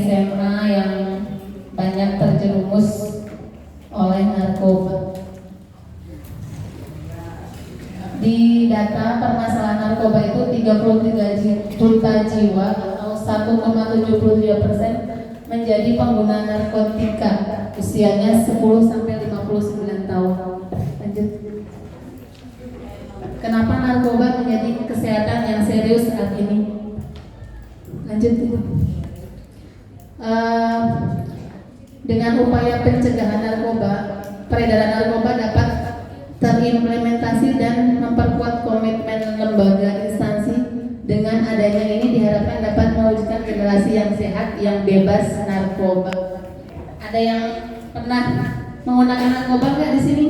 SMA yang banyak terjerumus oleh narkoba. Di data permasalahan narkoba itu 33 juta jiwa atau 1,73% menjadi pengguna narkotika usianya 10 sampai 59 tahun. Lanjut. Kenapa narkoba menjadi kesehatan yang serius saat ini? Lanjut. Dengan upaya pencegahan narkoba, peredaran narkoba dapat terimplementasi dan memperkuat komitmen lembaga instansi. Dengan adanya ini diharapkan dapat mewujudkan generasi yang sehat yang bebas narkoba. Ada yang pernah menggunakan narkoba nggak di sini?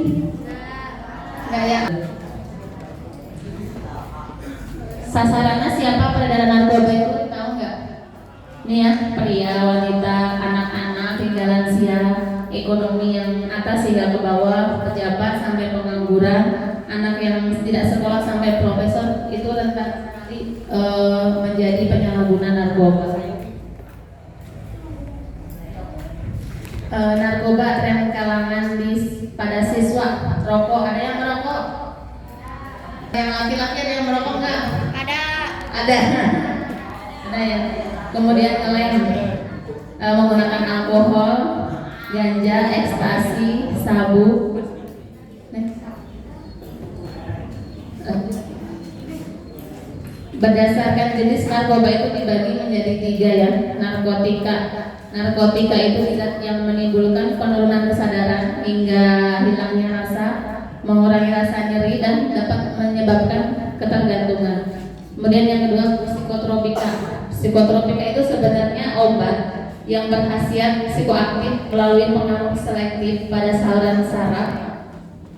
Nggak ya? Sasarannya siapa peredaran narkoba itu tahu nggak? Ini ya, pria, wanita, anak-anak, hingga lansia, ekonomi yang atas hingga ke bawah, pejabat sampai pengangguran, anak yang tidak sekolah sampai profesor, itu rentan sekali menjadi penyalahguna narkoba. Narkoba tren kalangan pada siswa, rokok, ada yang merokok? Yang laki-laki ada yang merokok nggak? Ada ya. Kemudian lem, menggunakan alkohol, ganja, ekstasi, sabu. Berdasarkan jenis narkoba itu dibagi menjadi 3 ya. Narkotika itu zat yang menimbulkan penurunan kesadaran hingga hilangnya rasa, mengurangi rasa nyeri dan dapat menyebabkan ketergantungan. Kemudian yang kedua psikotropika. Psikotropika itu sebenarnya obat yang berkhasiat psikoaktif melalui pengaruh selektif pada saluran saraf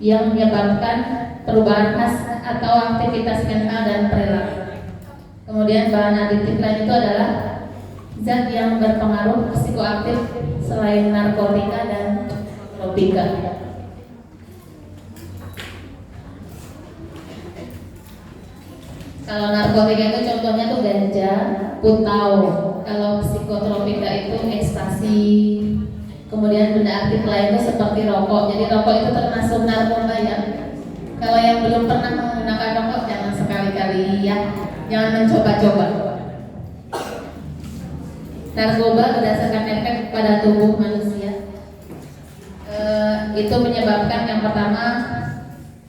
yang menyebabkan perubahan khas atau aktivitas mental dan perilaku. Kemudian bahan aditif lain itu adalah zat yang berpengaruh psikoaktif selain narkotika dan tropika. Kalau narkotika itu contohnya tuh ganja, putau. Kalau psikotropika itu ekstasi. Kemudian benda aktif lain itu seperti rokok. Jadi rokok itu termasuk narkoba ya. Kalau yang belum pernah menggunakan rokok jangan sekali-kali ya, jangan mencoba-coba. Narkoba berdasarkan efek pada tubuh manusia. Itu menyebabkan yang pertama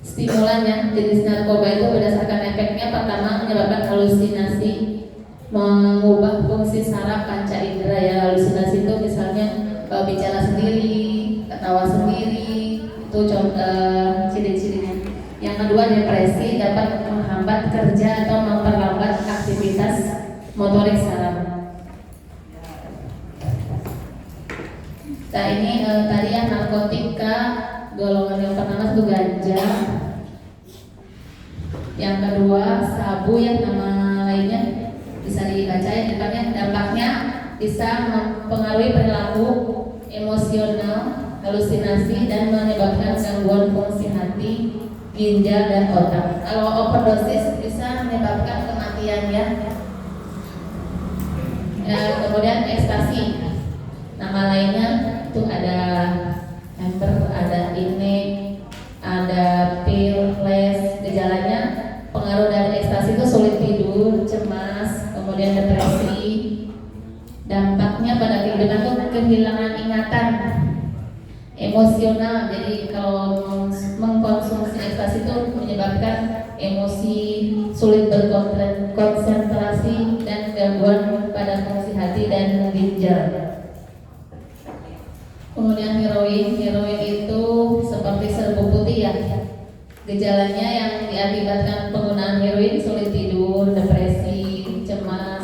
stimulannya, jenis narkoba itu berdasarkan efeknya pertama menyebabkan halusinasi, mengubah fungsi saraf panca indera ya. Halusinasi itu misalnya bicara sendiri, ketawa sendiri, itu contoh ciri-cirinya. Yang kedua depresi, dapat menghambat kerja atau memperlambat aktivitas motorik saraf. Nah ini tadi yang narkotika golongan yang pertama itu ganja, yang kedua sabu, yang nama lainnya bisa dibaca ya depannya. Dampaknya bisa mempengaruhi perilaku, emosional, halusinasi dan menyebabkan gangguan fungsi hati, ginjal dan otak. Kalau overdosis bisa menyebabkan kematian ya. Kemudian ekstasi, nama lainnya itu ada ember, ada ini, ada pil, flash. Gejalanya pengaruh dari ekstasi itu sulit tidur, cemas, kemudian depresi. Dampaknya pada kehidupan itu kehilangan ingatan, emosional. Jadi kalau mengkonsumsi ekstasi itu menyebabkan emosi, sulit berkonsentrasi dan gangguan pada fungsi hati dan ginjal. Kemudian heroin itu seperti serbuk putih ya. Gejalanya yang diakibatkan penggunaan heroin sulit tidur, depresi, cemas.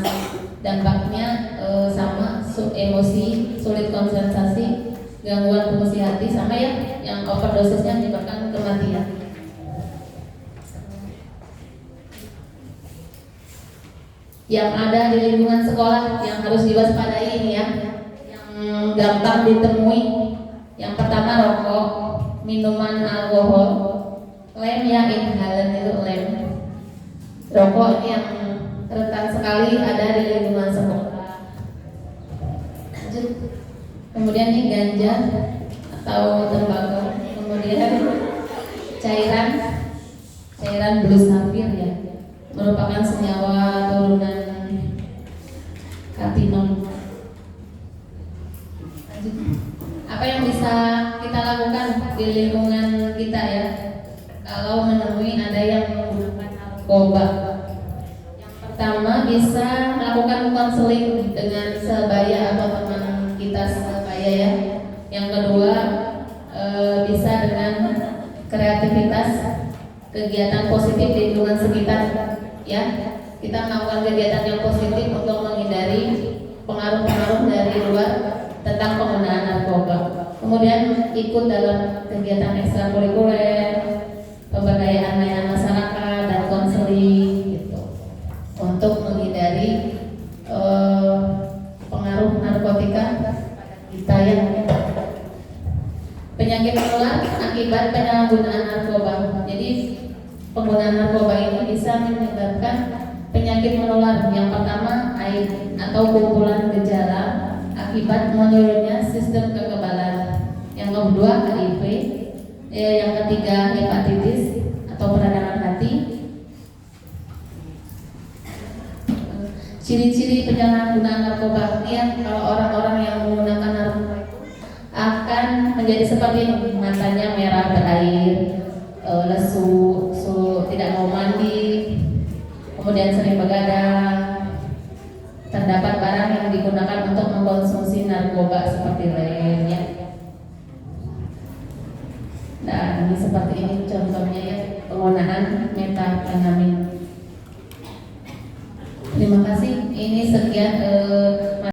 Dampaknya sama, emosi, sulit konsentrasi, gangguan fungsi hati, sama ya. Yang overdosisnya menyebabkan kematian. Yang ada di lingkungan sekolah yang harus diwaspadai ini ya, gampang ditemui. Yang pertama rokok, minuman alkohol, lem ya, inhalan itu lem. Rokok ini yang rentan sekali ada di lingkungan sekolah. Lanjut. Kemudian nih ganja atau tembakau, kemudian cairan blue sapphire ya, merupakan senyawa turunan katinol. Lanjut. Apa yang bisa kita lakukan di lingkungan kita ya kalau menemui ada yang menggunakan narkoba? Yang pertama, bisa melakukan konseling dengan sebaya atau teman kita sebaya ya. Yang kedua, bisa dengan kreativitas, kegiatan positif di lingkungan sekitar ya. Kita melakukan kegiatan yang positif untuk menghindari pengaruh-pengaruh dari luar tentang penggunaan narkoba. Kemudian ikut dalam kegiatan ekstrakurikuler, pemberdayaan layanan masyarakat dan konseling gitu, untuk menghindari pengaruh narkotika kita ya. Penyakit menular akibat penyalahgunaan narkoba. Jadi penggunaan narkoba ini bisa menyebabkan penyakit menular. Yang pertama, AIDS atau kumpulan gejala akibat menurunnya sistem kekebalan. Yang kedua, HIV. Yang ketiga, hepatitis atau peradangan hati. Ciri-ciri penyalahgunaan narkoba ini, kalau orang-orang yang menggunakan narkoba akan menjadi seperti ini: matanya merah berair, lesu, tidak mau mandi, kemudian sering begadang. Terdapat barang yang digunakan untuk mengkonsumsi narkoba seperti lem ya. Nah, ini seperti ini contohnya ya, penggunaan metafetamin.